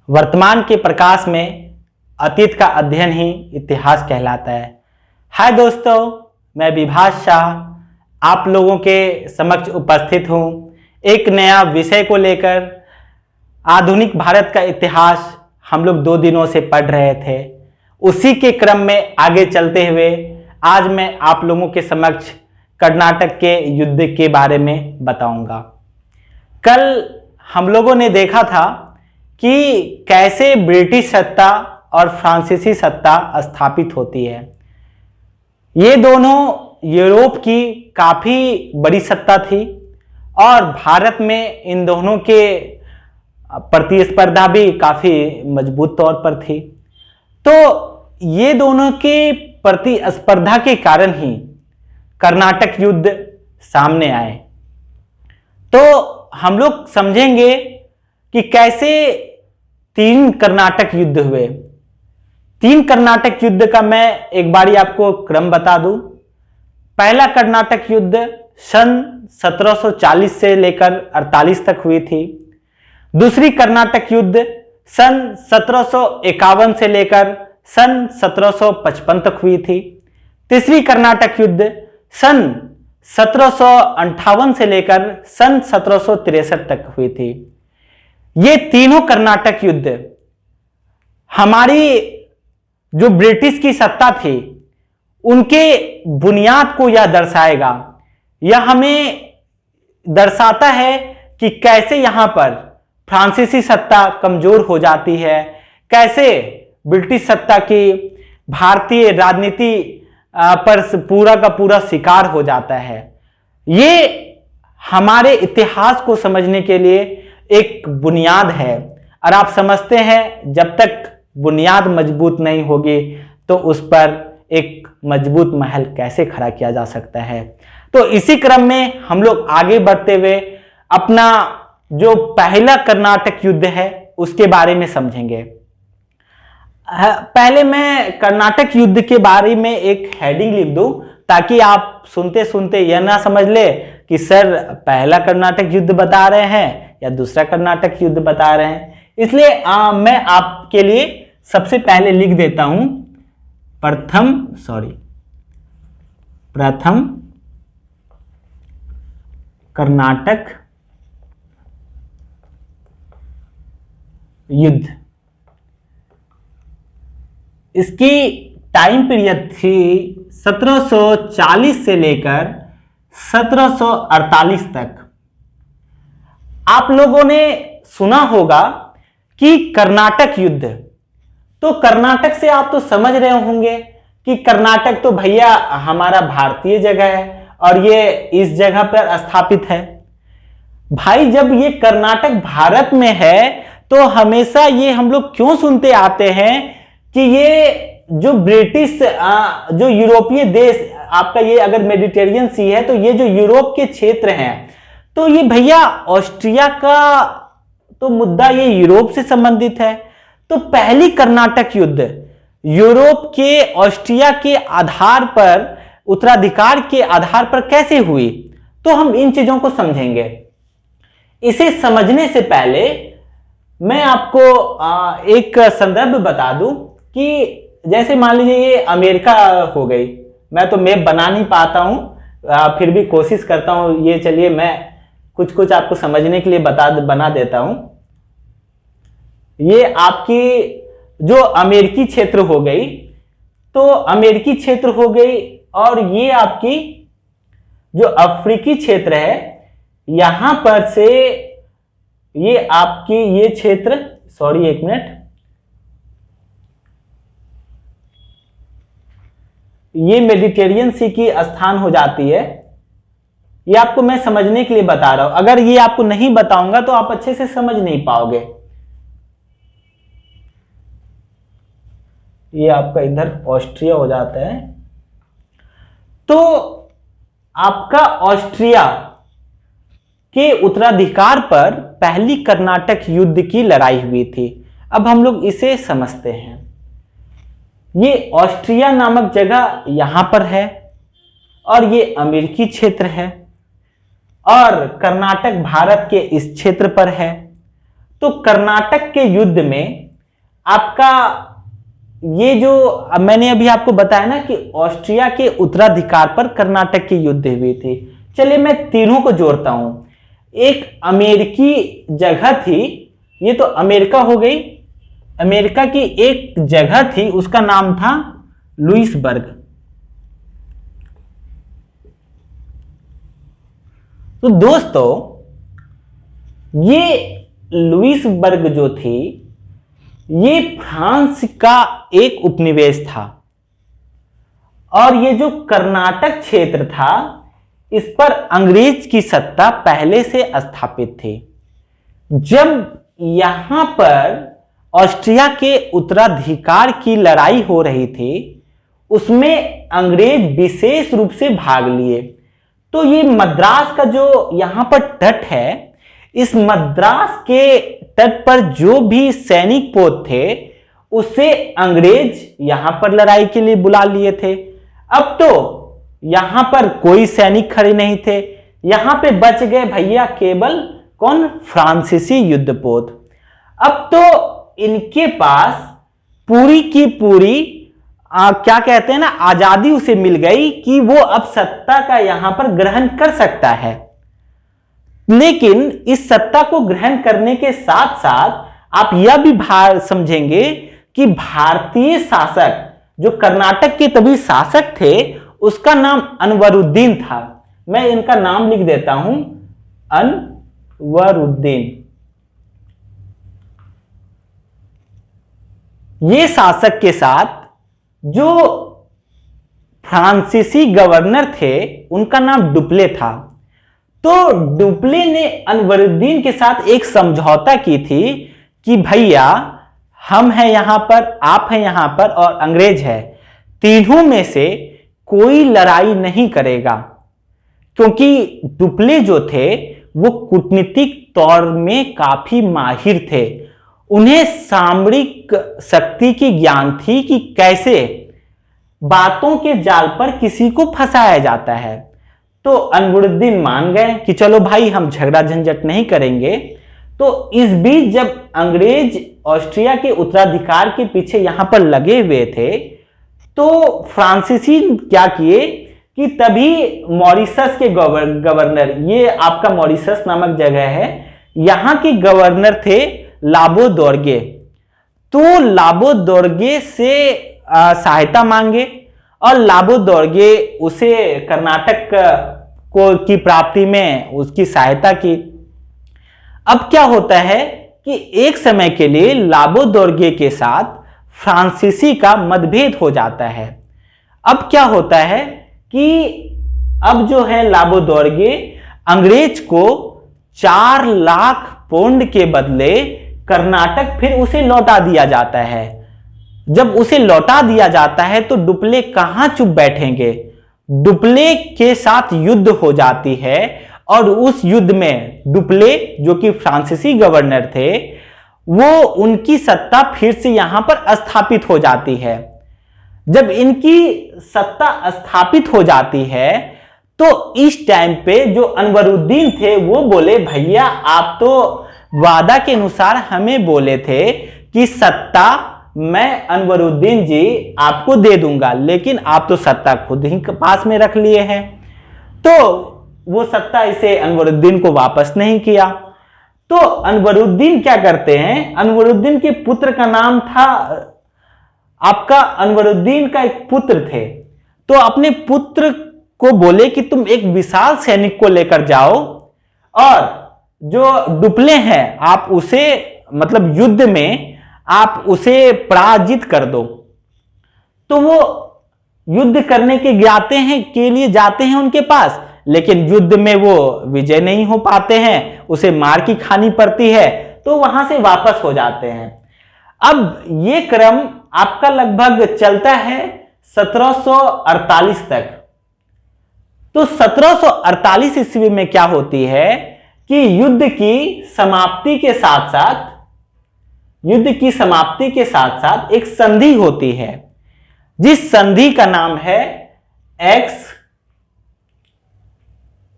वर्तमान के प्रकाश में अतीत का अध्ययन ही इतिहास कहलाता है। हाय दोस्तों, मैं विभास शाह आप लोगों के समक्ष उपस्थित हूँ एक नया विषय को लेकर। आधुनिक भारत का इतिहास हम लोग 2 दिनों से पढ़ रहे थे, उसी के क्रम में आगे चलते हुए आज मैं आप लोगों के समक्ष कर्नाटक के युद्ध के बारे में बताऊंगा। कल हम लोगों ने देखा था कि कैसे ब्रिटिश सत्ता और फ्रांसीसी सत्ता स्थापित होती है। ये दोनों यूरोप की काफ़ी बड़ी सत्ता थी और भारत में इन दोनों के प्रतिस्पर्धा भी काफ़ी मजबूत तौर पर थी। तो ये दोनों के प्रतिस्पर्धा के कारण ही कर्नाटक युद्ध सामने आए। तो हम लोग समझेंगे कि कैसे 3 कर्नाटक युद्ध हुए। 3 कर्नाटक युद्ध का मैं एक बारी आपको क्रम बता दूं। पहला कर्नाटक युद्ध सन 1740 से लेकर 48 तक हुई थी। दूसरी कर्नाटक युद्ध सन 1751 से लेकर सन 1755 तक हुई थी। तीसरी कर्नाटक युद्ध सन 1758 से लेकर सन 1763 तक हुई थी। ये तीनों कर्नाटक युद्ध हमारी जो ब्रिटिश की सत्ता थी उनके बुनियाद को यह दर्शाएगा। यह हमें दर्शाता है कि कैसे यहां पर फ्रांसीसी सत्ता कमजोर हो जाती है, कैसे ब्रिटिश सत्ता की भारतीय राजनीति पर पूरा का पूरा शिकार हो जाता है। ये हमारे इतिहास को समझने के लिए एक बुनियाद है और आप समझते हैं जब तक बुनियाद मजबूत नहीं होगी तो उस पर एक मजबूत महल कैसे खड़ा किया जा सकता है। तो इसी क्रम में हम लोग आगे बढ़ते हुए अपना जो पहला कर्नाटक युद्ध है उसके बारे में समझेंगे। पहले मैं कर्नाटक युद्ध के बारे में एक हेडिंग लिख दूं ताकि आप सुनते सुनते यह ना समझ ले कि सर पहला कर्नाटक युद्ध बता रहे हैं या दूसरा कर्नाटक युद्ध बता रहे हैं। इसलिए मैं आपके लिए सबसे पहले लिख देता हूं प्रथम कर्नाटक युद्ध। इसकी टाइम पीरियड थी 1740 से लेकर 1748 तक। आप लोगों ने सुना होगा कि कर्नाटक युद्ध, तो कर्नाटक से आप तो समझ रहे होंगे कि कर्नाटक तो भैया हमारा भारतीय जगह है और ये इस जगह पर स्थापित है। भाई जब ये कर्नाटक भारत में है तो हमेशा ये हम लोग क्यों सुनते आते हैं कि ये जो ब्रिटिश जो यूरोपीय देश आपका, ये अगर मेडिटेरियन सी है तो ये जो यूरोप के क्षेत्र हैं तो ये भैया ऑस्ट्रिया का तो मुद्दा ये यूरोप से संबंधित है। तो पहली कर्नाटक युद्ध यूरोप के ऑस्ट्रिया के आधार पर, उत्तराधिकार के आधार पर कैसे हुई, तो हम इन चीजों को समझेंगे। इसे समझने से पहले मैं आपको एक संदर्भ बता दूं कि जैसे मान लीजिए ये अमेरिका हो गई। मैं तो मैप बना नहीं पाता हूं, फिर भी कोशिश करता हूं। ये चलिए मैं कुछ आपको समझने के लिए बना देता हूं। ये आपकी जो अमेरिकी क्षेत्र हो गई, तो अमेरिकी क्षेत्र हो गई, और ये आपकी जो अफ्रीकी क्षेत्र है, यहां पर से ये आपकी ये क्षेत्र, सॉरी एक मिनट, ये मेडिटेरियन सी की स्थान हो जाती है। ये आपको मैं समझने के लिए बता रहा हूं। अगर ये आपको नहीं बताऊंगा तो आप अच्छे से समझ नहीं पाओगे। ये आपका इधर ऑस्ट्रिया हो जाता है। तो आपका ऑस्ट्रिया के उत्तराधिकार पर पहली कर्नाटक युद्ध की लड़ाई हुई थी। अब हम लोग इसे समझते हैं। ये ऑस्ट्रिया नामक जगह यहां पर है और ये अमेरिकी क्षेत्र है और कर्नाटक भारत के इस क्षेत्र पर है। तो कर्नाटक के युद्ध में आपका ये जो मैंने अभी आपको बताया ना कि ऑस्ट्रिया के उत्तराधिकार पर कर्नाटक के युद्ध हुए थे। चलिए मैं तीनों को जोड़ता हूं। एक अमेरिकी जगह थी, ये तो अमेरिका हो गई, अमेरिका की एक जगह थी उसका नाम था लुइसबर्ग। तो दोस्तों ये लुइसबर्ग जो थी ये फ्रांस का एक उपनिवेश था और ये जो कर्नाटक क्षेत्र था इस पर अंग्रेज की सत्ता पहले से स्थापित थी। जब यहां पर ऑस्ट्रिया के उत्तराधिकार की लड़ाई हो रही थी उसमें अंग्रेज विशेष रूप से भाग लिए। तो ये मद्रास का जो यहां पर तट है, इस मद्रास के तट पर जो भी सैनिक पोत थे उसे अंग्रेज यहां पर लड़ाई के लिए बुला लिए थे। अब तो यहां पर कोई सैनिक खड़े नहीं थे, यहां पे बच गए भैया केवल कौन, फ्रांसीसी युद्धपोत। अब तो इनके पास पूरी की पूरी क्या कहते हैं ना, आजादी उसे मिल गई कि वो अब सत्ता का यहां पर ग्रहण कर सकता है। लेकिन इस सत्ता को ग्रहण करने के साथ साथ आप यह भी समझेंगे कि भारतीय शासक जो कर्नाटक के तभी शासक थे उसका नाम अनवरुद्दीन था। मैं इनका नाम लिख देता हूं, अनवरुद्दीन। ये शासक के साथ जो फ्रांसीसी गवर्नर थे उनका नाम डुप्ले था। तो डुप्ले ने अनवरुद्दीन के साथ एक समझौता की थी कि भैया हम हैं यहां पर, आप हैं यहां पर और अंग्रेज है, तीनों में से कोई लड़ाई नहीं करेगा। क्योंकि डुप्ले जो थे वो कूटनीतिक तौर में काफी माहिर थे, उन्हें सामरिक शक्ति की ज्ञान थी कि कैसे बातों के जाल पर किसी को फंसाया जाता है। तो अनवरुद्दीन मान गए कि चलो भाई हम झगड़ा झंझट नहीं करेंगे। तो इस बीच जब अंग्रेज ऑस्ट्रिया के उत्तराधिकार के पीछे यहां पर लगे हुए थे तो फ्रांसीसी क्या किए कि तभी मॉरिशस के गवर्नर, ये आपका मॉरिशस नामक जगह है, यहां के गवर्नर थे लाबो दोर्गे। तो लाबो दोर्गे से सहायता मांगे और लाबो दोर्गे उसे कर्नाटक की प्राप्ति में उसकी सहायता की। अब क्या होता है कि एक समय के लिए लाबो दोर्गे के साथ फ्रांसीसी का मतभेद हो जाता है। अब क्या होता है कि अब जो है लाबो दोर्गे अंग्रेज को 4 लाख पौंड के बदले कर्नाटक फिर उसे लौटा दिया जाता है। जब उसे लौटा दिया जाता है तो डुप्ले कहां चुप बैठेंगे, डुप्ले के साथ युद्ध हो जाती है और उस युद्ध में डुप्ले जो कि फ्रांसीसी गवर्नर थे वो उनकी सत्ता फिर से यहां पर स्थापित हो जाती है। जब इनकी सत्ता स्थापित हो जाती है तो इस टाइम पे जो अनवरुद्दीन थे वो बोले भैया आप तो वादा के अनुसार हमें बोले थे कि सत्ता मैं अनवरुद्दीन जी आपको दे दूंगा, लेकिन आप तो सत्ता खुद ही पास में रख लिए हैं। तो वो सत्ता इसे अनवरुद्दीन को वापस नहीं किया। तो अनवरुद्दीन क्या करते हैं, अनवरुद्दीन के पुत्र का नाम था आपका, अनवरुद्दीन का एक पुत्र थे। तो अपने पुत्र को बोले कि तुम एक विशाल सैनिक को लेकर जाओ और जो डुप्ले हैं आप उसे मतलब युद्ध में आप उसे पराजित कर दो। तो वो युद्ध करने के लिए जाते हैं उनके पास, लेकिन युद्ध में वो विजय नहीं हो पाते हैं, उसे मार की खानी पड़ती है, तो वहां से वापस हो जाते हैं। अब ये क्रम आपका लगभग चलता है 1748 तक। तो 1748 ईस्वी में क्या होती है कि युद्ध की समाप्ति के साथ एक संधि होती है, जिस संधि का नाम है एक्स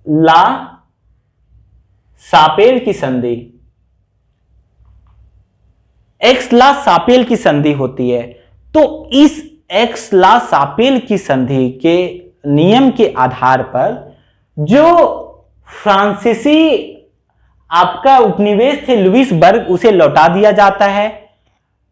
ला सापेल की संधि। एक्स-ला-शापेल की संधि होती है। तो इस एक्स-ला-शापेल की संधि के नियम के आधार पर जो फ्रांसीसी आपका उपनिवेश थे लुइसबर्ग, उसे लौटा दिया जाता है।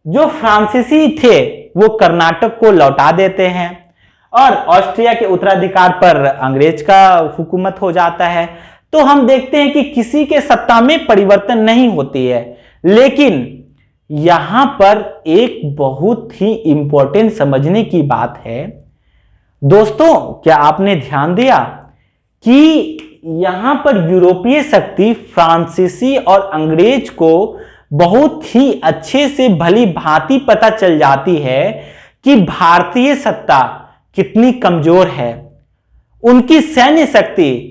जो फ्रांसीसी थे वो कर्नाटक को लौटा देते हैं और ऑस्ट्रिया के उत्तराधिकार पर अंग्रेज का हुकूमत हो जाता है। तो हम देखते हैं कि किसी के सत्ता में परिवर्तन नहीं होती है, लेकिन यहां पर एक बहुत ही इंपॉर्टेंट समझने की बात है दोस्तों। क्या आपने ध्यान दिया कि यहां पर यूरोपीय शक्ति फ्रांसीसी और अंग्रेज को बहुत ही अच्छे से भली भांति पता चल जाती है कि भारतीय सत्ता कितनी कमजोर है। उनकी सैन्य शक्ति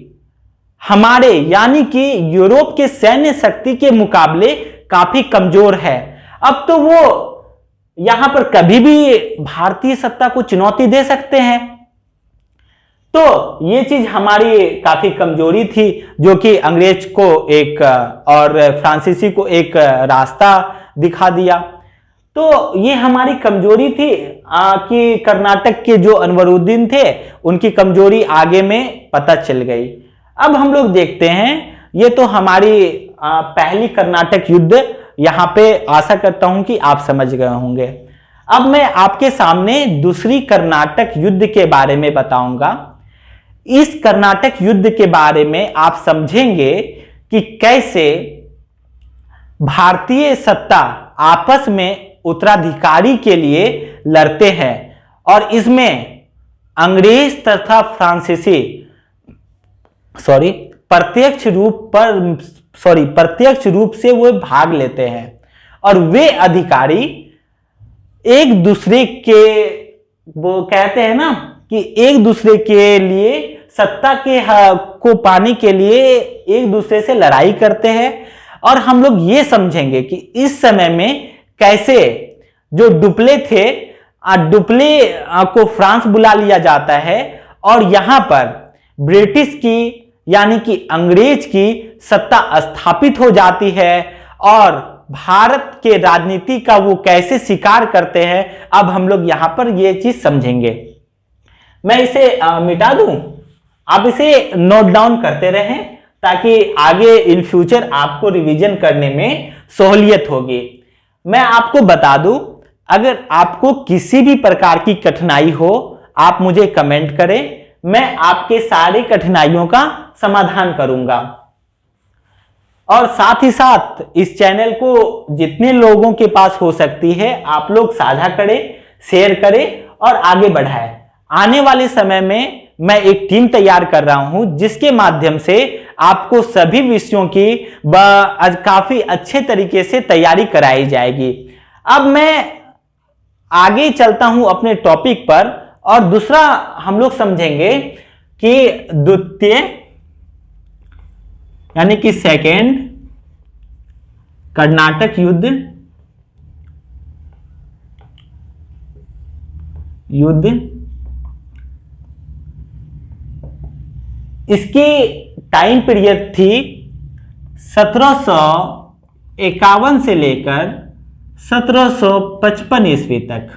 हमारे यानी कि यूरोप के सैन्य शक्ति के मुकाबले काफी कमजोर है। अब तो वो यहां पर कभी भी भारतीय सत्ता को चुनौती दे सकते हैं। तो ये चीज हमारी काफी कमजोरी थी, जो कि अंग्रेज को एक और फ्रांसीसी को एक रास्ता दिखा दिया। तो ये हमारी कमजोरी थी कि कर्नाटक के जो अनवरुद्दीन थे उनकी कमजोरी आगे में पता चल गई। अब हम लोग देखते हैं, ये तो हमारी पहली कर्नाटक युद्ध, यहां पे आशा करता हूं कि आप समझ गए होंगे। अब मैं आपके सामने दूसरी कर्नाटक युद्ध के बारे में बताऊंगा। इस कर्नाटक युद्ध के बारे में आप समझेंगे कि कैसे भारतीय सत्ता आपस में उत्तराधिकारी के लिए लड़ते हैं और इसमें अंग्रेज तथा फ्रांसीसी प्रत्यक्ष रूप से वो भाग लेते हैं और वे अधिकारी एक दूसरे के, वो कहते हैं ना कि एक दूसरे के लिए सत्ता के को पाने के लिए एक दूसरे से लड़ाई करते हैं। और हम लोग ये समझेंगे कि इस समय में कैसे जो डुप्ले थे, डुप्ले को फ्रांस बुला लिया जाता है और यहां पर ब्रिटिश की यानी कि अंग्रेज की सत्ता स्थापित हो जाती है और भारत के राजनीति का वो कैसे शिकार करते हैं। अब हम लोग यहां पर ये चीज समझेंगे। मैं इसे मिटा दूं, आप इसे नोट डाउन करते रहें ताकि आगे इन फ्यूचर आपको रिवीजन करने में सहूलियत होगी। मैं आपको बता दूं, अगर आपको किसी भी प्रकार की कठिनाई हो आप मुझे कमेंट करें, मैं आपके सारे कठिनाइयों का समाधान करूंगा। और साथ ही साथ इस चैनल को जितने लोगों के पास हो सकती है आप लोग साझा करें, शेयर करें और आगे बढ़ाएं। आने वाले समय में मैं एक टीम तैयार कर रहा हूं जिसके माध्यम से आपको सभी विषयों की काफी अच्छे तरीके से तैयारी कराई जाएगी। अब मैं आगे चलता हूं अपने टॉपिक पर और दूसरा हम लोग समझेंगे कि द्वितीय यानी कि सेकेंड कर्नाटक युद्ध इसकी टाइम पीरियड थी 1751 से लेकर 1755 ईस्वी तक।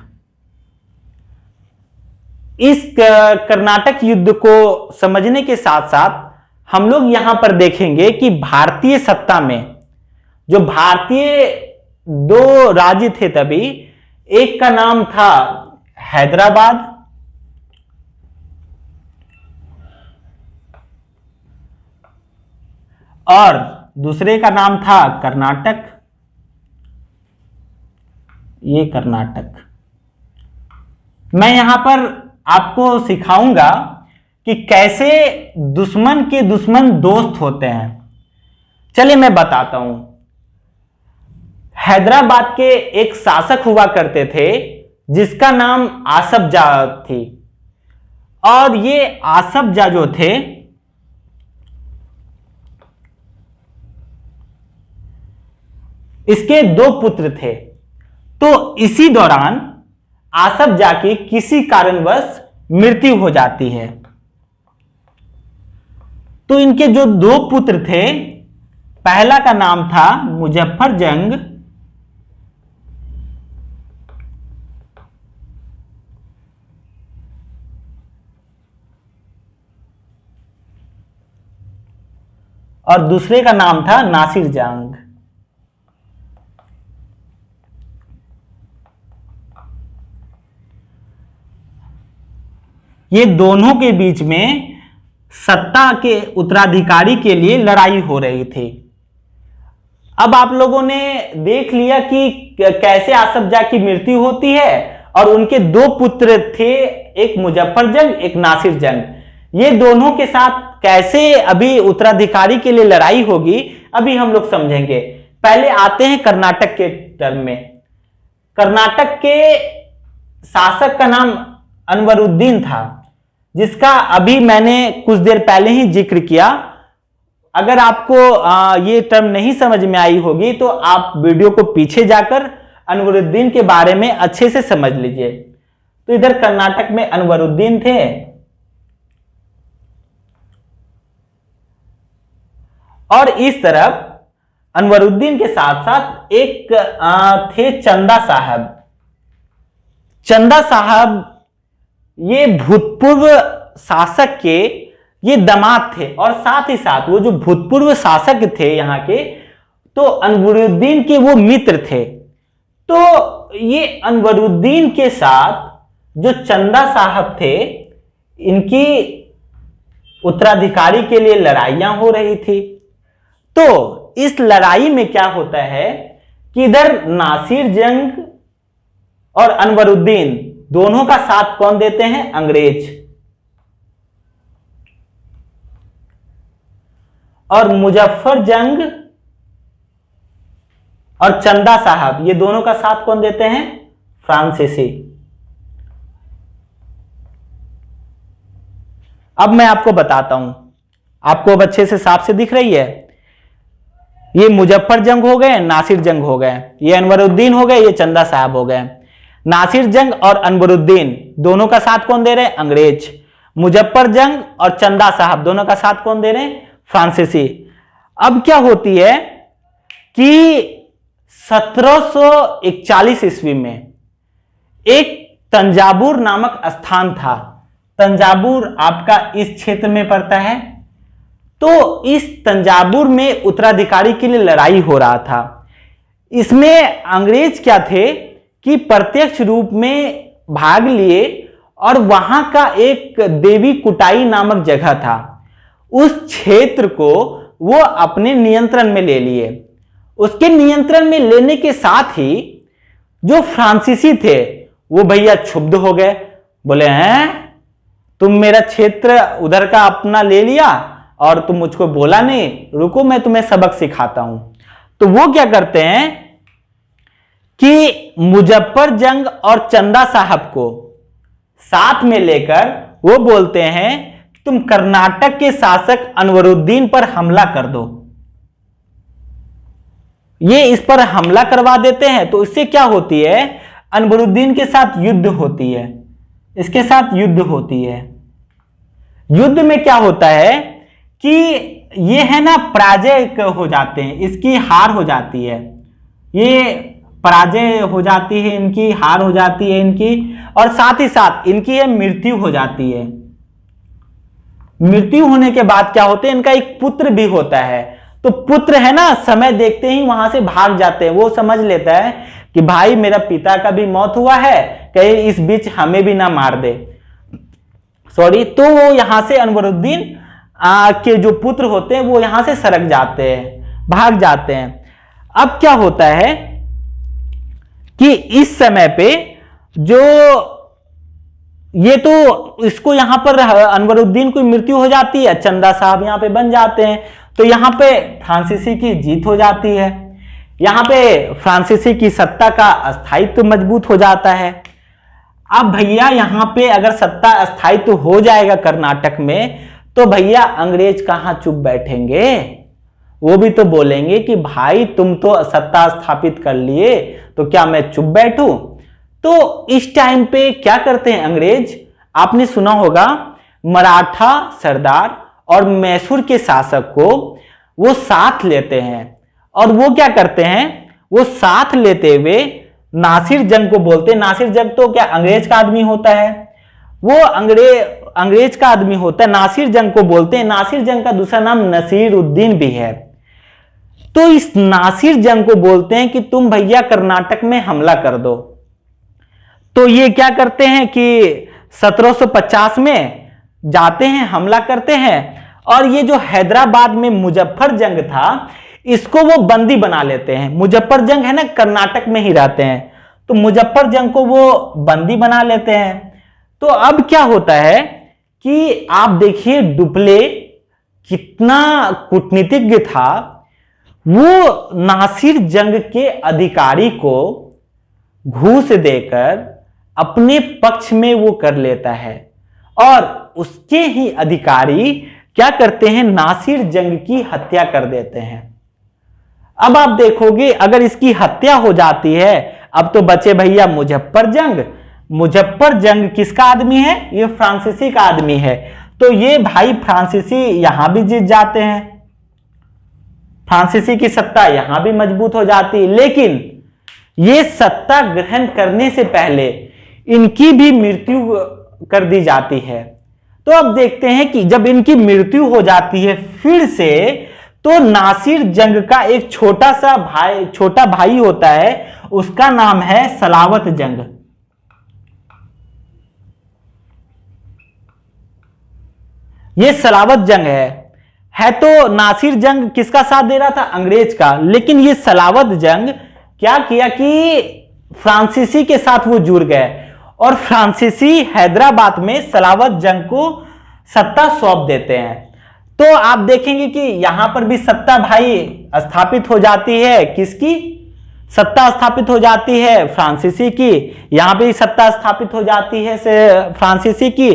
इस कर्नाटक युद्ध को समझने के साथ साथ हम लोग यहां पर देखेंगे कि भारतीय सत्ता में जो भारतीय दो राज्य थे तभी, एक का नाम था हैदराबाद और दूसरे का नाम था कर्नाटक। ये कर्नाटक मैं यहां पर आपको सिखाऊंगा कि कैसे दुश्मन के दुश्मन दोस्त होते हैं। चलिए मैं बताता हूं। हैदराबाद के एक शासक हुआ करते थे जिसका नाम आसफ जाह थी और ये आसफ जाह जो थे इसके दो पुत्र थे। तो इसी दौरान आसफ जाह की किसी कारणवश मृत्यु हो जाती है। तो इनके जो दो पुत्र थे, पहला का नाम था मुजफ्फर जंग और दूसरे का नाम था नासिर जंग। ये दोनों के बीच में सत्ता के उत्तराधिकारी के लिए लड़ाई हो रही थी। अब आप लोगों ने देख लिया कि कैसे आसफ जाह की मृत्यु होती है और उनके दो पुत्र थे, एक मुजफ्फर जंग, एक नासिर जंग। ये दोनों के साथ कैसे अभी उत्तराधिकारी के लिए लड़ाई होगी अभी हम लोग समझेंगे। पहले आते हैं कर्नाटक के टर्म में। कर्नाटक के शासक का नाम अनवरुद्दीन था, जिसका अभी मैंने कुछ देर पहले ही जिक्र किया। अगर आपको ये टर्म नहीं समझ में आई होगी तो आप वीडियो को पीछे जाकर अनवरुद्दीन के बारे में अच्छे से समझ लीजिए। तो इधर कर्नाटक में अनवरुद्दीन थे और इस तरफ अनवरुद्दीन के साथ साथ एक थे चंदा साहब। चंदा साहब ये भूतपूर्व शासक के ये दामाद थे और साथ ही साथ वो जो भूतपूर्व शासक थे यहाँ के, तो अनवरुद्दीन के वो मित्र थे। तो ये अनवरुद्दीन के साथ जो चंदा साहब थे, इनकी उत्तराधिकारी के लिए लड़ाइयां हो रही थी। तो इस लड़ाई में क्या होता है कि इधर नासिर जंग और अनवरुद्दीन दोनों का साथ कौन देते हैं? अंग्रेज। और मुजफ्फर जंग और चंदा साहब ये दोनों का साथ कौन देते हैं? फ्रांसीसी। अब मैं आपको बताता हूं, आपको अब अच्छे से साफ से दिख रही है। ये मुजफ्फर जंग हो गए, नासिर जंग हो गए, ये अनवरुद्दीन हो गए, ये चंदा साहब हो गए। नासिर जंग और अनवरुद्दीन दोनों का साथ कौन दे रहे हैं? अंग्रेज। मुजफ्फर जंग और चंदा साहब दोनों का साथ कौन दे रहे हैं? फ्रांसीसी। अब क्या होती है कि 1741 ईस्वी में एक तंजावुर नामक स्थान था। तंजावुर आपका इस क्षेत्र में पड़ता है। तो इस तंजावुर में उत्तराधिकारी के लिए लड़ाई हो रहा था। इसमें अंग्रेज क्या थे कि प्रत्यक्ष रूप में भाग लिए और वहां का एक देवी कुटाई नामक जगह था, उस क्षेत्र को वो अपने नियंत्रण में ले लिए। उसके नियंत्रण में लेने के साथ ही जो फ्रांसीसी थे वो भैया क्षुब्ध हो गए। बोले, हैं तुम मेरा क्षेत्र उधर का अपना ले लिया और तुम मुझको बोला नहीं, रुको मैं तुम्हें सबक सिखाता हूं। तो वो क्या करते हैं कि मुजफ्फर जंग और चंदा साहब को साथ में लेकर वो बोलते हैं तुम कर्नाटक के शासक अनवरुद्दीन पर हमला कर दो। ये इस पर हमला करवा देते हैं। तो इससे क्या होती है? अनवरुद्दीन के साथ युद्ध होती है, इसके साथ युद्ध होती है। युद्ध में क्या होता है कि ये है ना पराजय हो जाते हैं, इसकी हार हो जाती है, ये पराजय हो जाती है, इनकी हार हो जाती है इनकी, और साथ ही साथ इनकी ये मृत्यु हो जाती है। मृत्यु होने के बाद क्या होते हैं? इनका एक पुत्र भी होता है। तो पुत्र है ना, समय देखते ही वहां से भाग जाते हैं। वो समझ लेता है कि भाई मेरा पिता का भी मौत हुआ है, कहीं इस बीच हमें भी ना मार दे, सॉरी। तो वो यहां से अनवरुद्दीन के जो पुत्र होते हैं वो यहां से सरक जाते हैं, भाग जाते हैं। अब क्या होता है कि इस समय पे जो ये तो इसको यहां पर अनवरुद्दीन की मृत्यु हो जाती है, चंदा साहब यहां पे बन जाते हैं। तो यहां पे फ्रांसीसी की जीत हो जाती है, यहां पे फ्रांसीसी की सत्ता का अस्थायित्व मजबूत हो जाता है। अब भैया यहां पे अगर सत्ता अस्थायित्व हो जाएगा कर्नाटक में, तो भैया अंग्रेज कहां चुप बैठेंगे? वो भी तो बोलेंगे कि भाई तुम तो सत्ता स्थापित कर लिए, तो क्या मैं चुप बैठूं? तो इस टाइम पे क्या करते हैं अंग्रेज? आपने सुना होगा मराठा सरदार और मैसूर के शासक को वो साथ लेते हैं, और वो क्या करते हैं? वो साथ लेते हुए नासिर जंग को बोलते हैं। नासिर जंग तो क्या अंग्रेज का आदमी होता है, वो अंग्रेज का आदमी होता है, नासिर जंग को बोलते हैं। नासिर जंग का दूसरा नाम नसीरुद्दीन भी है। तो इस नासिर जंग को बोलते हैं कि तुम भैया कर्नाटक में हमला कर दो। तो ये क्या करते हैं कि 1750 में जाते हैं, हमला करते हैं, और ये जो हैदराबाद में मुजफ्फर जंग था, इसको वो बंदी बना लेते हैं। मुजफ्फर जंग है ना, कर्नाटक में ही रहते हैं, तो मुजफ्फर जंग को वो बंदी बना लेते हैं। तो अब क्या होता है कि आप देखिए डुप्ले कितना कूटनीतिज्ञ था, वो नासिर जंग के अधिकारी को घूस देकर अपने पक्ष में वो कर लेता है, और उसके ही अधिकारी क्या करते हैं, नासिर जंग की हत्या कर देते हैं। अब आप देखोगे अगर इसकी हत्या हो जाती है, अब तो बचे भैया मुजफ्फर जंग। मुजफ्फर जंग किसका आदमी है, ये फ्रांसीसी का आदमी है। तो ये भाई फ्रांसीसी यहां भी जीत जाते हैं, फ्रांसीसी की सत्ता यहां भी मजबूत हो जाती है। लेकिन ये सत्ता ग्रहण करने से पहले इनकी भी मृत्यु कर दी जाती है। तो अब देखते हैं कि जब इनकी मृत्यु हो जाती है फिर से, तो नासिर जंग का एक छोटा भाई होता है, उसका नाम है सलावत जंग। ये सलावत जंग है तो नासिर जंग किसका साथ दे रहा था, अंग्रेज का। लेकिन ये सलावत जंग क्या किया कि फ्रांसीसी के साथ वो जुड़ गए, और फ्रांसीसी हैदराबाद में सलावत जंग को सत्ता सौंप देते हैं। तो आप देखेंगे कि यहां पर भी सत्ता भाई स्थापित हो जाती है, किसकी सत्ता स्थापित हो जाती है, फ्रांसीसी की। यहां भी सत्ता स्थापित हो जाती है फ्रांसीसी की।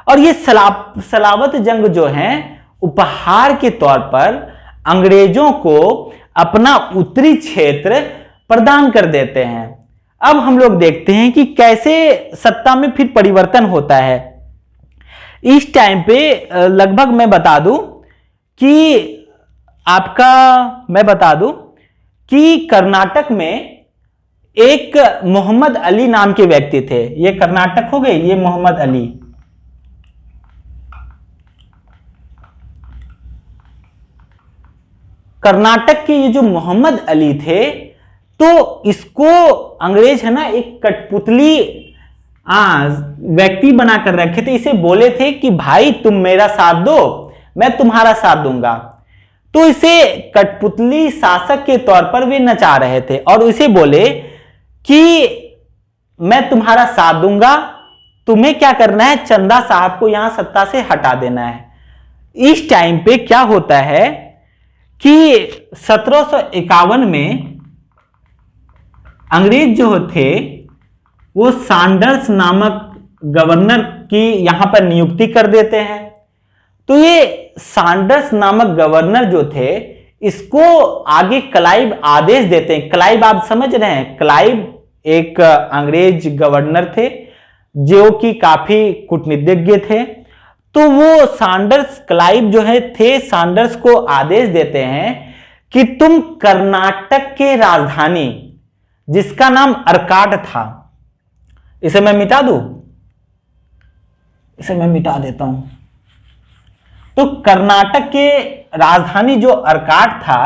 और ये सलावत जंग जो है उपहार के तौर पर अंग्रेजों को अपना उत्तरी क्षेत्र प्रदान कर देते हैं। अब हम लोग देखते हैं कि कैसे सत्ता में फिर परिवर्तन होता है। इस टाइम पे लगभग मैं बता दूं कि कर्नाटक में एक मोहम्मद अली नाम के व्यक्ति थे। ये कर्नाटक हो गए, ये मोहम्मद अली। कर्नाटक के ये जो मोहम्मद अली थे, तो इसको अंग्रेज है ना एक कठपुतली व्यक्ति बनाकर रखे थे। इसे बोले थे कि भाई तुम मेरा साथ दो, मैं तुम्हारा साथ दूंगा। तो इसे कठपुतली शासक के तौर पर वे नचा रहे थे, और इसे बोले कि मैं तुम्हारा साथ दूंगा, तुम्हें क्या करना है, चंदा साहब को यहां सत्ता से हटा देना है। इस टाइम पे क्या होता है कि 1751 में अंग्रेज जो थे वो सैंडर्स नामक गवर्नर की यहां पर नियुक्ति कर देते हैं। तो ये सैंडर्स नामक गवर्नर जो थे, इसको आगे क्लाइव आदेश देते हैं। क्लाइव आप समझ रहे हैं, क्लाइव एक अंग्रेज गवर्नर थे जो कि काफी कूटनीतिज्ञ थे। तो वो सैंडर्स क्लाइव जो है थे, सैंडर्स को आदेश देते हैं कि तुम कर्नाटक के राजधानी जिसका नाम अर्काट था, इसे मैं मिटा दूं, इसे मैं मिटा देता हूं। तो कर्नाटक के राजधानी जो अर्काट था,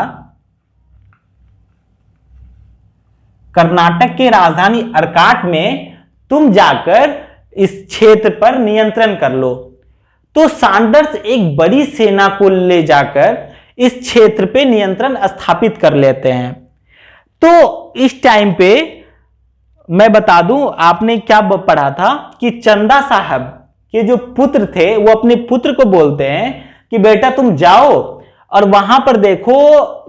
कर्नाटक के राजधानी अर्काट में तुम जाकर इस क्षेत्र पर नियंत्रण कर लो। तो सैंडर्स एक बड़ी सेना को ले जाकर इस क्षेत्र पे नियंत्रण स्थापित कर लेते हैं। तो इस टाइम पे मैं बता दूं, आपने क्या पढ़ा था कि चंदा साहब के जो पुत्र थे वो अपने पुत्र को बोलते हैं कि बेटा तुम जाओ और वहां पर देखो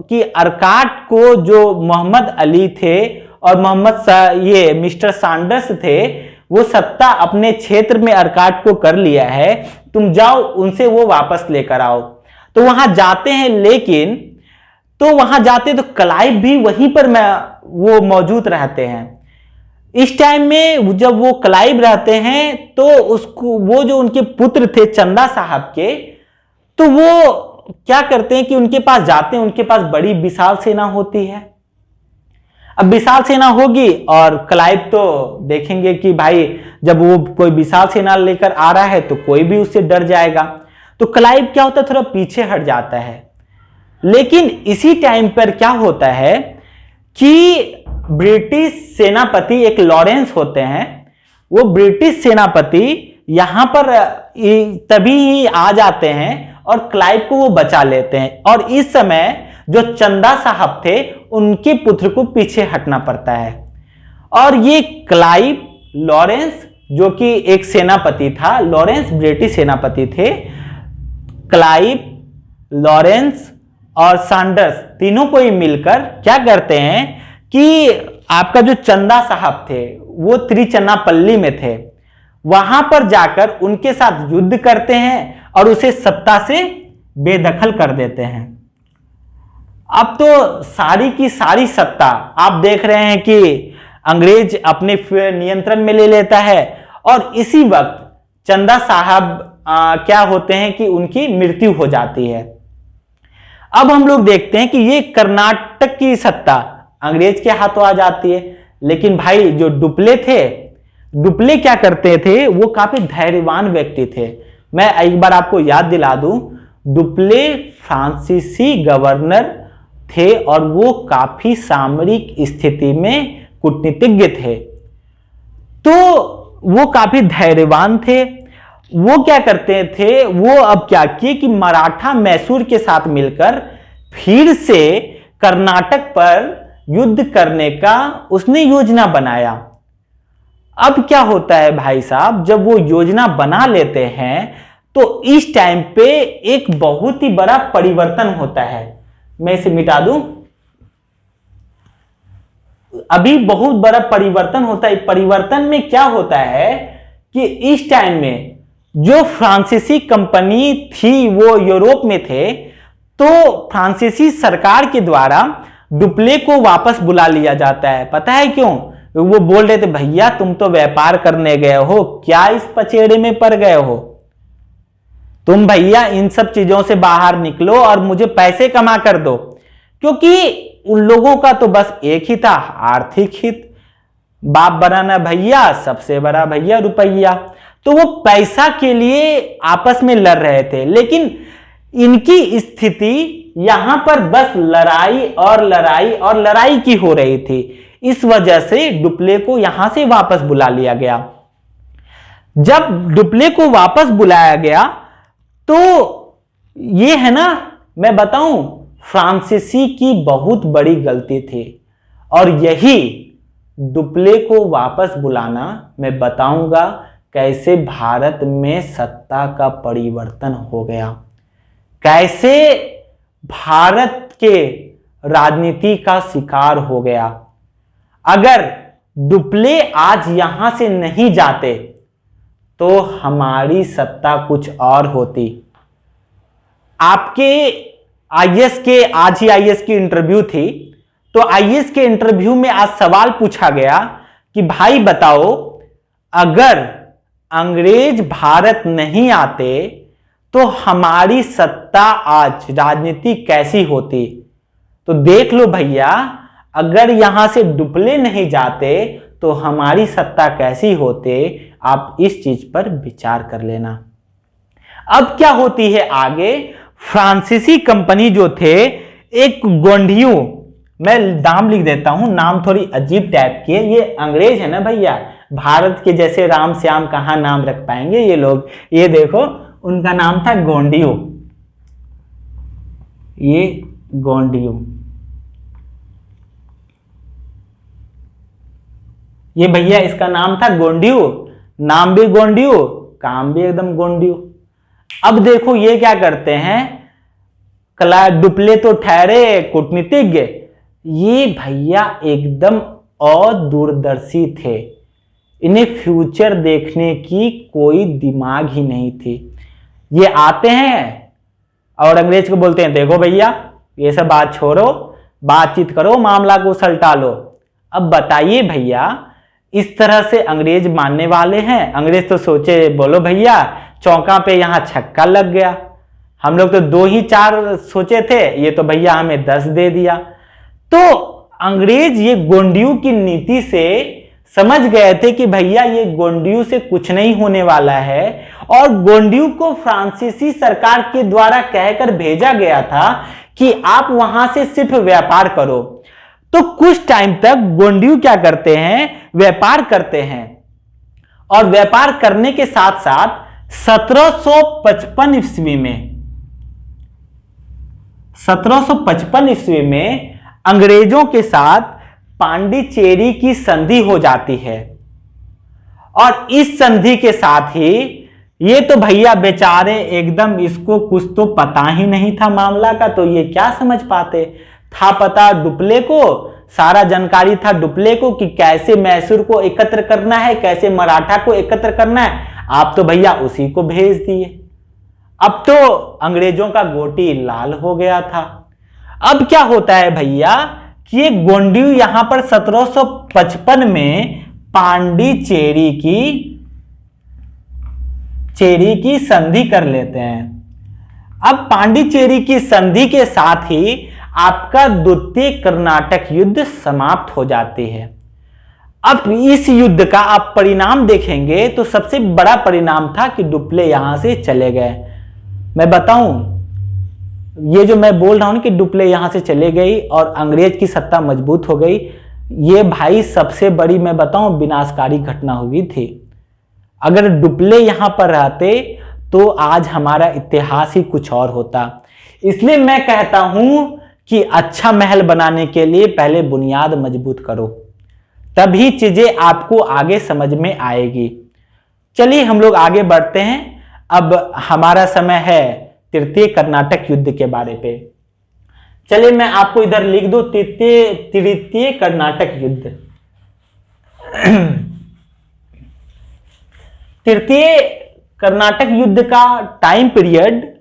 कि अर्काट को जो मोहम्मद अली थे और ये मिस्टर सैंडर्स थे, वो सत्ता अपने क्षेत्र में अर्काट को कर लिया है, तुम जाओ उनसे वो वापस लेकर आओ। तो वहां जाते हैं, लेकिन तो वहां जाते तो क्लाइव भी वहीं पर वो मौजूद रहते हैं। इस टाइम में जब वो क्लाइव रहते हैं तो उसको वो जो उनके पुत्र थे चंदा साहब के, तो वो क्या करते हैं कि उनके पास जाते हैं, उनके पास बड़ी विशाल सेना होती है। अब विशाल सेना होगी और क्लाइव तो देखेंगे कि भाई जब वो कोई विशाल सेना लेकर आ रहा है तो कोई भी उससे डर जाएगा, तो क्लाइव क्या होता है, थोड़ा पीछे हट जाता है। लेकिन इसी टाइम पर क्या होता है कि ब्रिटिश सेनापति एक लॉरेंस होते हैं, वो ब्रिटिश सेनापति यहां पर तभी आ जाते हैं और क्लाइव को वो बचा लेते हैं। और इस समय जो चंदा साहब थे उनके पुत्र को पीछे हटना पड़ता है। और ये क्लाइव लॉरेंस जो कि एक सेनापति था, लॉरेंस ब्रिटिश सेनापति थे, क्लाइव, लॉरेंस और सैंडर्स तीनों को ही मिलकर क्या करते हैं कि आपका जो चंदा साहब थे वो त्रिचन्नापल्ली में थे, वहां पर जाकर उनके साथ युद्ध करते हैं और उसे सत्ता से बेदखल कर देते हैं। अब तो सारी की सारी सत्ता आप देख रहे हैं कि अंग्रेज अपने नियंत्रण में ले लेता है। और इसी वक्त चंदा साहब क्या होते हैं कि उनकी मृत्यु हो जाती है। अब हम लोग देखते हैं कि ये कर्नाटक की सत्ता अंग्रेज के हाथों आ जाती है। लेकिन भाई जो डुप्ले थे, डुप्ले क्या करते थे, वो काफी धैर्यवान व्यक्ति थे। मैं एक बार आपको याद दिला दूं, डुप्ले फ्रांसीसी गवर्नर थे और वो काफी सामरिक स्थिति में कूटनीतिज्ञ थे, तो वो काफी धैर्यवान थे। वो क्या करते थे, वो अब क्या किए कि मराठा मैसूर के साथ मिलकर फिर से कर्नाटक पर युद्ध करने का उसने योजना बनाया। अब क्या होता है भाई साहब, जब वो योजना बना लेते हैं तो इस टाइम पे एक बहुत ही बड़ा परिवर्तन होता है। मैं इसे मिटा दूं, अभी बहुत बड़ा परिवर्तन होता है। परिवर्तन में क्या होता है कि इस टाइम में जो फ्रांसीसी कंपनी थी वो यूरोप में थे, तो फ्रांसीसी सरकार के द्वारा डुप्ले को वापस बुला लिया जाता है। पता है क्यों? वो बोल रहे थे भैया तुम तो व्यापार करने गए हो, क्या इस पचेड़े में पड़ गए हो, तुम भैया इन सब चीजों से बाहर निकलो और मुझे पैसे कमा कर दो। क्योंकि उन लोगों का तो बस एक ही था, आर्थिक हित। बाप बड़ा ना भैया, सबसे बड़ा भैया रुपया। तो वो पैसा के लिए आपस में लड़ रहे थे। लेकिन इनकी स्थिति यहां पर बस लड़ाई और लड़ाई और लड़ाई की हो रही थी। इस वजह से डुप्ले को यहां से वापस बुला लिया गया। जब डुप्ले को वापस बुलाया गया तो ये है ना, मैं बताऊं, फ्रांसीसी की बहुत बड़ी गलती थी। और यही डुप्ले को वापस बुलाना, मैं बताऊंगा कैसे भारत में सत्ता का परिवर्तन हो गया, कैसे भारत के राजनीति का शिकार हो गया। अगर डुप्ले आज यहां से नहीं जाते तो हमारी सत्ता कुछ और होती। आपके आईएएस के, आज ही आईएएस की इंटरव्यू थी, तो आईएएस के इंटरव्यू में आज सवाल पूछा गया कि भाई बताओ, अगर अंग्रेज भारत नहीं आते तो हमारी सत्ता आज राजनीति कैसी होती। तो देख लो भैया, अगर यहां से डुप्ले नहीं जाते तो हमारी सत्ता कैसी होते। आप इस चीज पर विचार कर लेना। अब क्या होती है आगे, फ्रांसीसी कंपनी जो थे, एक गोंडियों, मैं नाम लिख देता हूं, नाम थोड़ी अजीब टाइप की है, ये अंग्रेज है ना भैया, भारत के जैसे राम श्याम कहां नाम रख पाएंगे ये लोग। ये देखो, उनका नाम था गोंडियों, ये गोंडियों, ये भैया इसका नाम था गोंडियों, नाम भी गोंडियों, काम भी एकदम गोंडियों। अब देखो ये क्या करते हैं, डुप्ले तो ठहरे कूटनीतिज्ञ, ये भैया एकदम अदूरदर्शी थे। इन्हें फ्यूचर देखने की कोई दिमाग ही नहीं थी। ये आते हैं और अंग्रेज को बोलते हैं देखो भैया ये सब बात छोड़ो, बातचीत करो, मामला को सलटा लो। अब बताइए भैया, इस तरह से अंग्रेज मानने वाले हैं? अंग्रेज तो सोचे बोलो भैया चौका पे यहां छक्का लग गया, हम लोग तो 2 ही 4 सोचे थे, ये तो भैया हमें 10 दे दिया। तो अंग्रेज ये गोंडियों की नीति से समझ गए थे कि भैया ये गोंडियों से कुछ नहीं होने वाला है, और गोंडियों को फ्रांसीसी सरकार के द्वारा कहकर भेजा गया था कि आप वहां से सिर्फ व्यापार करो। तो कुछ टाइम तक गोंडियों क्या करते हैं, व्यापार करते हैं, और व्यापार करने के साथ साथ 1755 ईस्वी में 1755 ईस्वी में अंग्रेजों के साथ पांडिचेरी की संधि हो जाती है। और इस संधि के साथ ही ये तो भैया बेचारे एकदम, इसको कुछ तो पता ही नहीं था मामला का, तो ये क्या समझ पाते, था पता डुप्ले को, सारा जानकारी था डुप्ले को कि कैसे मैसूर को एकत्र करना है, कैसे मराठा को एकत्र करना है। आप तो भैया उसी को भेज दिए। अब तो अंग्रेजों का गोटी लाल हो गया था। अब क्या होता है भैया कि ये गोंडियों यहां पर 1755 में पांडिचेरी की संधि कर लेते हैं। अब पांडिचेरी की संधि के साथ ही आपका द्वितीय कर्नाटक युद्ध समाप्त हो जाती है। अब इस युद्ध का आप परिणाम देखेंगे तो सबसे बड़ा परिणाम था कि डुप्ले यहां से चले गए। मैं बताऊं, ये जो मैं बोल रहा हूं कि डुप्ले यहां से चले गई और अंग्रेज की सत्ता मजबूत हो गई, ये भाई सबसे बड़ी मैं बताऊं विनाशकारी घटना हुई थी। अगर डुप्ले यहां पर रहते तो आज हमारा इतिहास ही कुछ और होता। इसलिए मैं कहता हूं कि अच्छा महल बनाने के लिए पहले बुनियाद मजबूत करो, तभी चीजें आपको आगे समझ में आएगी। चलिए हम लोग आगे बढ़ते हैं। अब हमारा समय है तृतीय कर्नाटक युद्ध के बारे पे। चलिए मैं आपको इधर लिख दूं तृतीय कर्नाटक युद्ध। तृतीय कर्नाटक युद्ध का टाइम पीरियड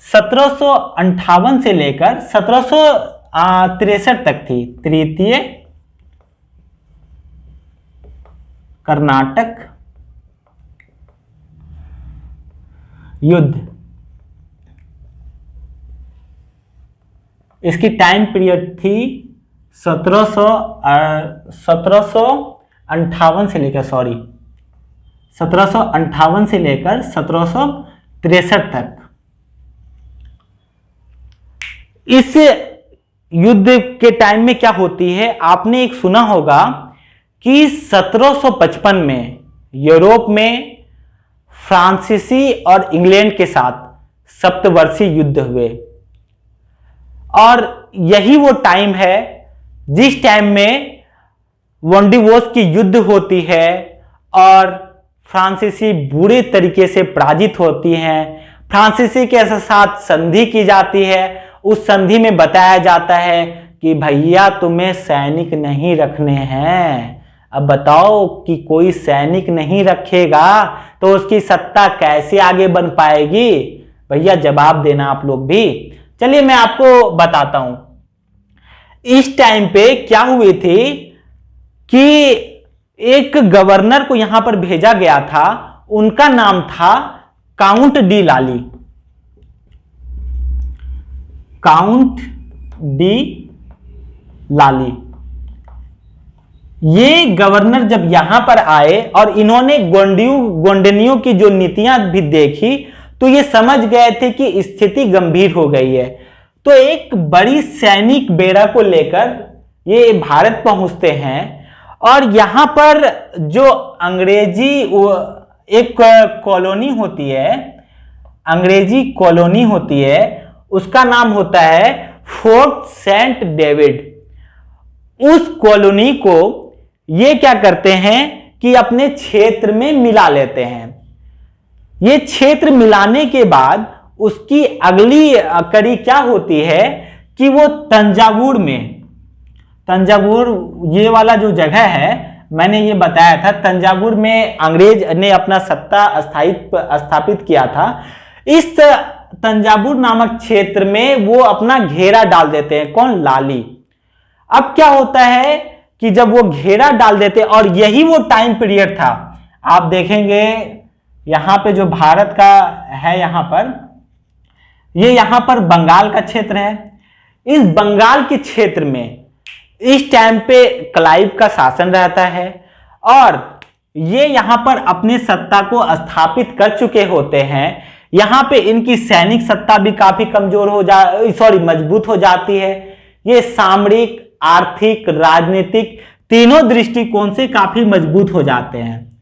1758 से लेकर 1763 तक थी। तृतीय कर्नाटक युद्ध, इसकी टाइम पीरियड थी 1758 से लेकर 1763 तक। इस युद्ध के टाइम में क्या होती है, आपने एक सुना होगा कि 1755 में यूरोप में फ्रांसीसी और इंग्लैंड के साथ सप्तवर्षीय युद्ध हुए, और यही वो टाइम है जिस टाइम में वोंडिवोस की युद्ध होती है और फ्रांसीसी बुरे तरीके से पराजित होती हैं। फ्रांसीसी के साथ संधि की जाती है। उस संधि में बताया जाता है कि भैया तुम्हें सैनिक नहीं रखने हैं। अब बताओ कि कोई सैनिक नहीं रखेगा तो उसकी सत्ता कैसे आगे बन पाएगी? भैया जवाब देना आप लोग भी। चलिए मैं आपको बताता हूं इस टाइम पे क्या हुए थे कि एक गवर्नर को यहां पर भेजा गया था, उनका नाम था काउंट डी लाली। काउंट डी लाली। ये गवर्नर जब यहां पर आए और इन्होंने गोंडनियों की जो नीतियां भी देखी तो ये समझ गए थे कि स्थिति गंभीर हो गई है। तो एक बड़ी सैनिक बेड़ा को लेकर ये भारत पहुंचते हैं, और यहां पर जो अंग्रेजी एक कॉलोनी होती है, अंग्रेजी कॉलोनी होती है, उसका नाम होता है फोर्ट सेंट डेविड। उस कॉलोनी को ये क्या करते हैं कि अपने क्षेत्र में मिला लेते हैं। ये क्षेत्र मिलाने के बाद उसकी अगली कड़ी क्या होती है कि वो तंजावुर ये वाला जो जगह है, मैंने ये बताया था तंजावुर में अंग्रेज ने अपना सत्ता स्थापित किया था। इस तंजावुर नामक क्षेत्र में वो अपना घेरा डाल देते हैं। कौन? लाली। अब क्या होता है कि जब वो घेरा डाल देते, और यही वो टाइम पीरियड था, आप देखेंगे यहां पे जो भारत का है, यहां पर बंगाल का क्षेत्र है। इस बंगाल के क्षेत्र में इस टाइम पे क्लाइव का शासन रहता है और ये यहां पर अपने सत्ता को स्थापित कर चुके होते हैं। यहां पे इनकी सैनिक सत्ता भी काफी कमजोर मजबूत हो जाती है। ये सामरिक, आर्थिक, राजनीतिक तीनों दृष्टिकोण से काफी मजबूत हो जाते हैं।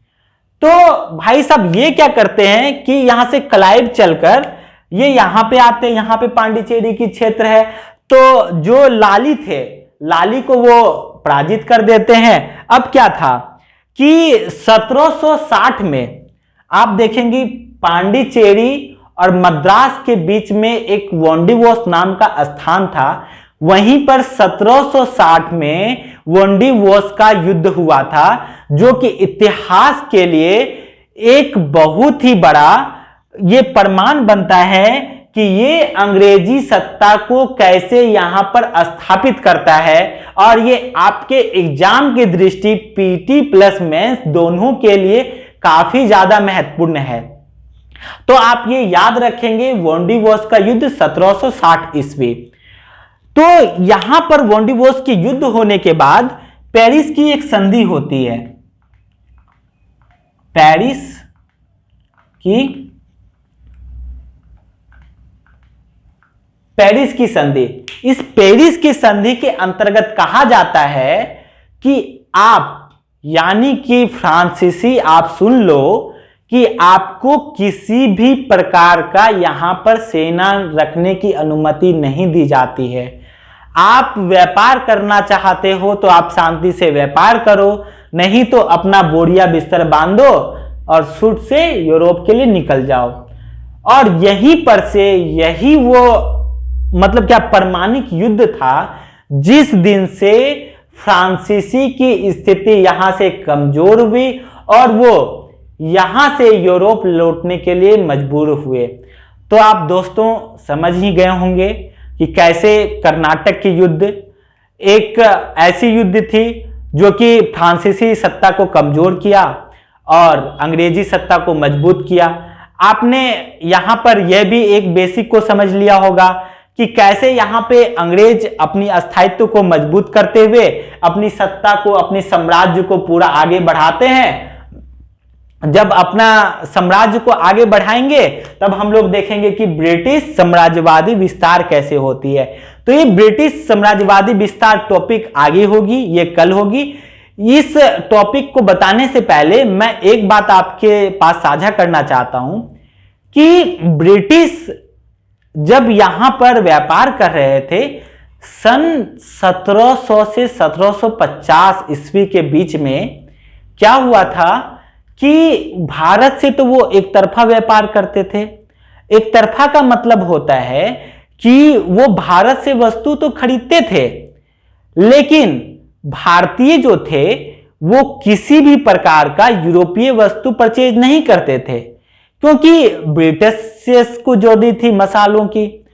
तो भाई साहब ये क्या करते हैं कि यहां से क्लाइव चलकर ये यहां पे आते हैं, यहां पे पांडिचेरी की क्षेत्र है, तो जो लाली थे, लाली को वो पराजित कर देते हैं। अब क्या था कि 1760 में आप देखेंगे पांडिचेरी और मद्रास के बीच में एक वोंडिवोस नाम का स्थान था। वहीं पर 1760 में वोंडिवोस का युद्ध हुआ था, जो कि इतिहास के लिए एक बहुत ही बड़ा ये प्रमाण बनता है कि ये अंग्रेजी सत्ता को कैसे यहां पर स्थापित करता है। और ये आपके एग्जाम की दृष्टि पीटी प्लस मेंस दोनों के लिए काफी ज्यादा महत्वपूर्ण है। तो आप ये याद रखेंगे, वोंडिवोस का युद्ध 1760 ईस्वी। तो यहां पर वोंडिवोस के युद्ध होने के बाद पेरिस की एक संधि होती है। पेरिस की संधि। इस पेरिस की संधि के अंतर्गत कहा जाता है कि आप, यानी कि फ्रांसीसी, आप सुन लो कि आपको किसी भी प्रकार का यहां पर सेना रखने की अनुमति नहीं दी जाती है। आप व्यापार करना चाहते हो तो आप शांति से व्यापार करो, नहीं तो अपना बोरिया बिस्तर बांधो और सूट से यूरोप के लिए निकल जाओ। और यहीं पर से यही वो मतलब क्या परमाणिक युद्ध था जिस दिन से फ्रांसीसी की स्थिति यहां से कमजोर हुई और वो यहां से यूरोप लौटने के लिए मजबूर हुए। तो आप दोस्तों समझ ही गए होंगे कि कैसे कर्नाटक की युद्ध एक ऐसी युद्ध थी जो कि फ्रांसीसी सत्ता को कमजोर किया और अंग्रेजी सत्ता को मजबूत किया। आपने यहां पर यह भी एक बेसिक को समझ लिया होगा कि कैसे यहां पे अंग्रेज अपनी अस्थायित्व को मजबूत करते हुए अपनी सत्ता को, अपने साम्राज्य को पूरा आगे बढ़ाते हैं। जब अपना साम्राज्य को आगे बढ़ाएंगे तब हम लोग देखेंगे कि ब्रिटिश साम्राज्यवादी विस्तार कैसे होती है। तो ये ब्रिटिश साम्राज्यवादी विस्तार टॉपिक आगे होगी, ये कल होगी। इस टॉपिक को बताने से पहले मैं एक बात आपके पास साझा करना चाहता हूं कि ब्रिटिश जब यहां पर व्यापार कर रहे थे सन 1700 से 1750 ईस्वी के बीच में, क्या हुआ था कि भारत से तो वो एक तरफा व्यापार करते थे। एक तरफा का मतलब होता है कि वो भारत से वस्तु तो खरीदते थे, लेकिन भारतीय जो थे वो किसी भी प्रकार का यूरोपीय वस्तु परचेज नहीं करते थे, क्योंकि ब्रिटिश को जरूरत थी मसालों की,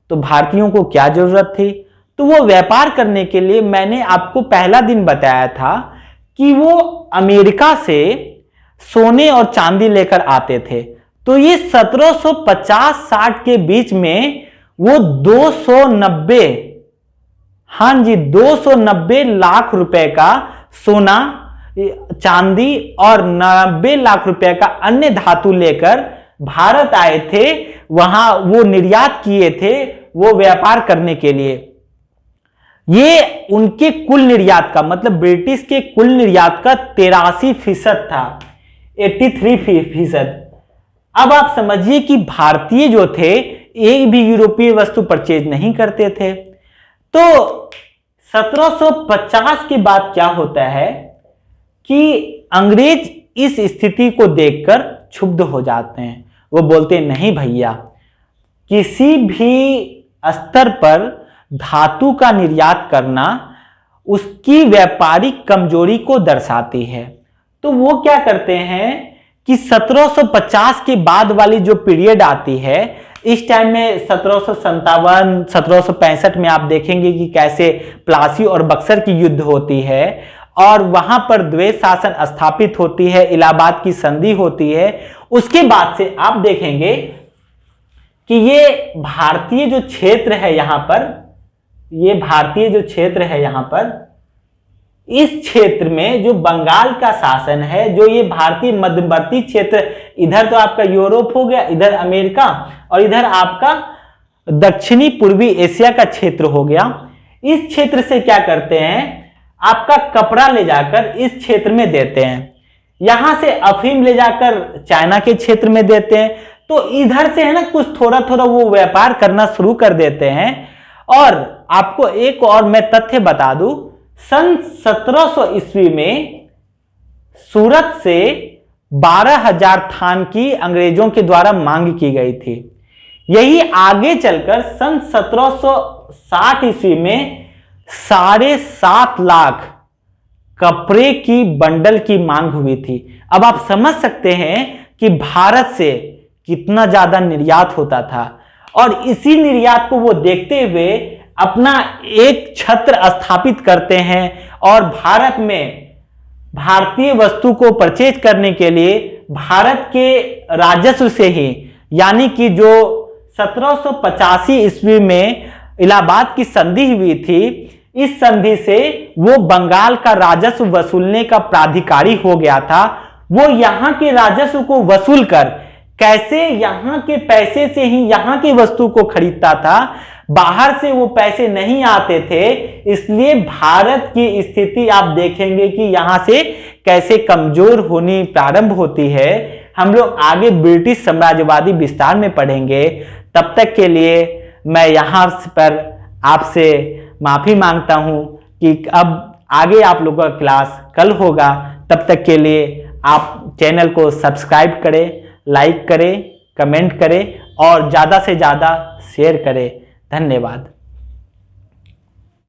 तो भारतीयों को क्या जरूरत थी। तो वो व्यापार करने के लिए मैंने आपको पहला दिन बताया था कि वो अमेरिका से सोने और चांदी लेकर आते थे। तो ये 1750-60 के बीच में वो 290 लाख रुपए का सोना, चांदी और 90 लाख रुपए का अन्य धातु लेकर भारत आए थे। वहां वो निर्यात किए थे वो व्यापार करने के लिए। ये उनके कुल निर्यात का मतलब ब्रिटिश के कुल निर्यात का 83% था, 83%। अब आप समझिए कि भारतीय जो थे एक भी यूरोपीय वस्तु परचेज नहीं करते थे। तो 1750 के बाद क्या होता है कि अंग्रेज इस स्थिति को देखकर क्षुब्ध हो जाते हैं। वो बोलते हैं नहीं भैया, किसी भी स्तर पर धातु का निर्यात करना उसकी व्यापारिक कमजोरी को दर्शाती है। तो वो क्या करते हैं कि 1750 के बाद वाली जो पीरियड आती है, इस टाइम में 1757, 1765 में आप देखेंगे कि कैसे प्लासी और बक्सर की युद्ध होती है और वहां पर द्वैत शासन स्थापित होती है, इलाहाबाद की संधि होती है। उसके बाद से आप देखेंगे कि ये भारतीय जो क्षेत्र है यहां पर, ये भारतीय जो क्षेत्र है यहां पर, इस क्षेत्र में जो बंगाल का शासन है, जो ये भारतीय मध्यवर्ती क्षेत्र, इधर तो आपका यूरोप हो गया, इधर अमेरिका और इधर आपका दक्षिणी पूर्वी एशिया का क्षेत्र हो गया। इस क्षेत्र से क्या करते हैं, आपका कपड़ा ले जाकर इस क्षेत्र में देते हैं, यहां से अफीम ले जाकर चाइना के क्षेत्र में देते हैं। तो इधर से है ना कुछ थोड़ा थोड़ा वो व्यापार करना शुरू कर देते हैं। और आपको एक और मैं तथ्य बता दूं, सन 1700 ईस्वी में सूरत से 12,000 थान की अंग्रेजों के द्वारा मांग की गई थी। यही आगे चलकर सन 1760 ईस्वी में 7.5 लाख कपड़े की बंडल की मांग हुई थी। अब आप समझ सकते हैं कि भारत से कितना ज्यादा निर्यात होता था, और इसी निर्यात को वो देखते हुए अपना एक छत्र स्थापित करते हैं और भारत में भारतीय वस्तु को परचेज करने के लिए भारत के राजस्व से ही, यानी कि जो 1785 ईस्वी में इलाहाबाद की संधि हुई थी, इस संधि से वो बंगाल का राजस्व वसूलने का प्राधिकारी हो गया था। वो यहां के राजस्व को वसूल कर कैसे यहां के पैसे से ही यहां की वस्तु को खरीदता था, बाहर से वो पैसे नहीं आते थे। इसलिए भारत की स्थिति आप देखेंगे कि यहां से कैसे कमजोर होनी प्रारंभ होती है। हम लोग आगे ब्रिटिश साम्राज्यवादी विस्तार में पढ़ेंगे। तब तक के लिए मैं यहां पर आपसे माफी मांगता हूं कि अब आगे आप लोगों का क्लास कल होगा। तब तक के लिए आप चैनल को सब्सक्राइब करें, लाइक करें, कमेंट करें और ज़्यादा से ज़्यादा शेयर करें। धन्यवाद।